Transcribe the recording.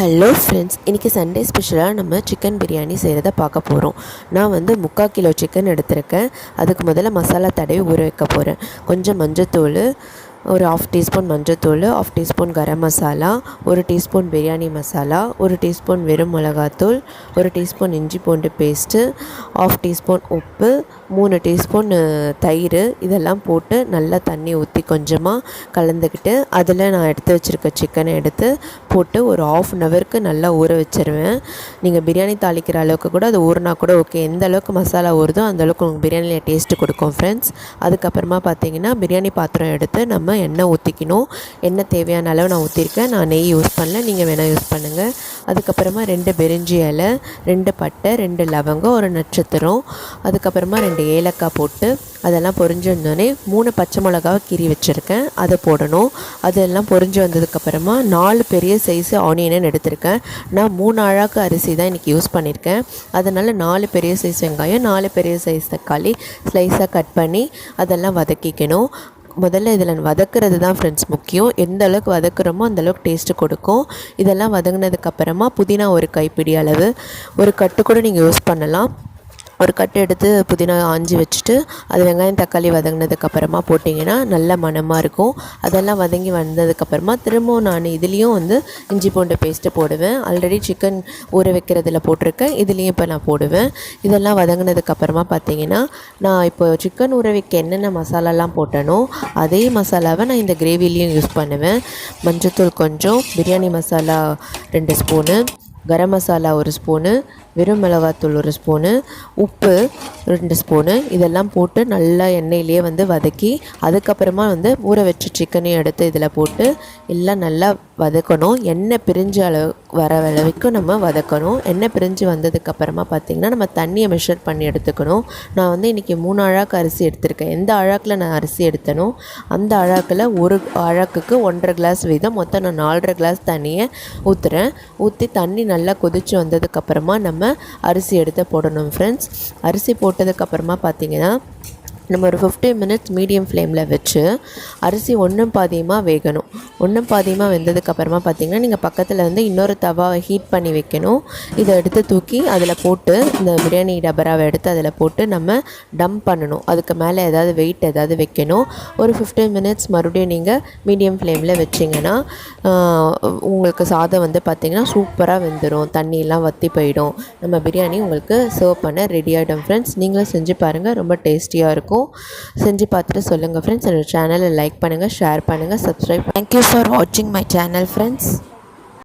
Hello friends, இன்றைக்கி Sunday ஸ்பெஷலாக நம்ம சிக்கன் பிரியாணி செய்கிறத பார்க்க போகிறோம். நான் 3/4 கிலோ சிக்கன் எடுத்திருக்கேன். அதுக்கு முதல்ல மசாலா தடவி ஊற வைக்க போகிறேன். கொஞ்சம் மஞ்சத்தூள், ஒரு 1/2 டீஸ்பூன் மஞ்சத்தூள், 1/2 teaspoon garam masala, 1 teaspoon biryani masala, 1 teaspoon வெறும் மிளகாத்தூள், 1 டீஸ்பூன் இஞ்சி பூண்டு பேஸ்ட்டு, 1/2 டீஸ்பூன் உப்பு, 3 டீஸ்பூன் தயிர், இதெல்லாம் போட்டு நல்லா தண்ணி ஊற்றி கொஞ்சமாக கலந்துக்கிட்டு அதில் நான் எடுத்து வச்சுருக்க சிக்கனை எடுத்து போட்டு ஒரு 1/2 அன் ஹவருக்கு நல்லா ஊற வச்சுருவேன். நீங்கள் பிரியாணி தாளிக்கிற அளவுக்கு கூட அது ஊறினா கூட ஓகே. எந்த அளவுக்கு மசாலா ஊறுதோ அந்தளவுக்கு உங்களுக்கு பிரியாணியில் டேஸ்ட்டு கொடுக்கும் ஃப்ரெண்ட்ஸ். அதுக்கப்புறமா பார்த்தீங்கன்னா பிரியாணி பாத்திரம் எடுத்து நம்ம எண்ணெய் ஊற்றிக்கணும். எண்ணெய் தேவையான அளவு நான் ஊற்றிருக்கேன். நான் நெய் யூஸ் பண்ணல, நீங்கள் வேணால் யூஸ் பண்ணுங்கள். அதுக்கப்புறமா 2 பிரிஞ்சி இலை, 2 பட்டை, 2 லவங்கம், ஒரு நட்சத்திரம், அதுக்கப்புறமா 2 ஏலக்காய் போட்டு அதெல்லாம் பொரிஞ்சு வந்தோடனே 3 பச்சை மிளகாவை கீறி வச்சுருக்கேன், அதை போடணும். அதெல்லாம் பொரிஞ்சு வந்ததுக்கப்புறமா 4 பெரிய சைஸு ஆனியன் எடுத்திருக்கேன். நான் 3 அழாக்கு அரிசி தான் இன்றைக்கி யூஸ் பண்ணியிருக்கேன். அதனால் 4 பெரிய சைஸ் வெங்காயம், 4 பெரிய சைஸ் தக்காளி ஸ்லைஸாக கட் பண்ணி அதெல்லாம் வதக்கிக்கணும். முதல்ல இதில் வதக்கிறது தான் ஃப்ரெண்ட்ஸ் முக்கியம். எந்த அளவுக்கு வதக்குறோமோ அந்தளவுக்கு டேஸ்ட்டு கொடுக்கும். இதெல்லாம் வதங்கினதுக்கப்புறமா புதினா ஒரு கைப்பிடி அளவு, ஒரு கட்டு கூட நீங்கள் யூஸ் பண்ணலாம். ஒரு கட்டு எடுத்து புதினா ஆஞ்சி வச்சுட்டு அது வெங்காயம் தக்காளி வதங்கினதுக்கப்புறமா போட்டிங்கன்னா நல்ல மணமாக இருக்கும். அதெல்லாம் வதங்கி வந்ததுக்கப்புறமா திரும்பவும் நான் இதுலேயும் இஞ்சி பூண்டு பேஸ்ட்டு போடுவேன். ஆல்ரெடி சிக்கன் ஊற வைக்கிறதுல போட்டிருக்கேன், இதுலேயும் இப்போ நான் போடுவேன். இதெல்லாம் வதங்கினதுக்கப்புறமா பார்த்திங்கன்னா நான் இப்போ சிக்கன் ஊற வைக்க என்னென்ன மசாலாலாம் போட்டனோ அதே மசாலாவை நான் இந்த கிரேவிலையும் யூஸ் பண்ணுவேன். மஞ்சத்தூள் கொஞ்சம், பிரியாணி மசாலா 2 ஸ்பூனு, கரம் மசாலா 1 ஸ்பூனு, வெறும் மிளகாத்தூள் 1 ஸ்பூனு, உப்பு 2 ஸ்பூனு, இதெல்லாம் போட்டு நல்லா எண்ணெயிலே வதக்கி அதுக்கப்புறமா ஊற வச்ச சிக்கனையும் எடுத்து இதில் போட்டு எல்லாம் நல்லா வதக்கணும். எண்ணெய் பிரிஞ்ச வர அளவுக்கு நம்ம வதக்கணும். எண்ணெய் பிரிஞ்சு வந்ததுக்கப்புறமா பார்த்திங்கன்னா நம்ம தண்ணியை மெஷர் பண்ணி எடுத்துக்கணும். நான் இன்றைக்கி 3 அழாக்கு அரிசி எடுத்திருக்கேன். எந்த அழாக்கில் நான் அரிசி எடுத்தனோ அந்த அழாக்கில் ஒரு அழாக்குக்கு 1.5 கிளாஸ் வீதம் மொத்தம் நான் 4.5 கிளாஸ் தண்ணியை ஊற்றுறேன். ஊற்றி தண்ணி நல்லா கொதித்து வந்ததுக்கப்புறமா நம்ம அரிசி எடுத்து போடணும் ஃப்ரெண்ட்ஸ். அரிசி போட்டதுக்கப்புறமா பார்த்திங்கன்னா நம்ம ஒரு 15 மினிட்ஸ் மீடியம் ஃப்ளேமில் வச்சு அரிசி ஒன்றும் பாதியமாக வேகணும். ஒன்றும் பாதியமாக வெந்ததுக்கப்புறமா பார்த்திங்கன்னா நீங்கள் பக்கத்தில் இன்னொரு தவாவை ஹீட் பண்ணி வைக்கணும். இதை எடுத்து தூக்கி அதில் போட்டு இந்த பிரியாணி டபராவை எடுத்து அதில் போட்டு நம்ம டம்ப் பண்ணணும். அதுக்கு மேலே ஏதாவது வெயிட் ஏதாவது வைக்கணும். ஒரு 15 மினிட்ஸ் மறுபடியும் நீங்கள் மீடியம் ஃப்ளேமில் வச்சிங்கன்னா உங்களுக்கு சாதம் பார்த்திங்கன்னா சூப்பராக வெந்துடும். தண்ணியெல்லாம் வற்றி போயிடும். நம்ம பிரியாணி உங்களுக்கு சர்வ் பண்ண ரெடி ஆகிடும் ஃப்ரெண்ட்ஸ். நீங்களும் செஞ்சு பாருங்கள், ரொம்ப டேஸ்டியாக இருக்கும். செஞ்சு பார்த்துட்டு சொல்லுங்கள் ஃப்ரெண்ட்ஸ். என்னோட சேனலை லைக் பண்ணுங்கள், ஷேர் பண்ணுங்கள், சப்ஸ்கிரைப். தேங்க்யூ ஃபார் வாட்சிங் மை சேனல் ஃப்ரெண்ட்ஸ்.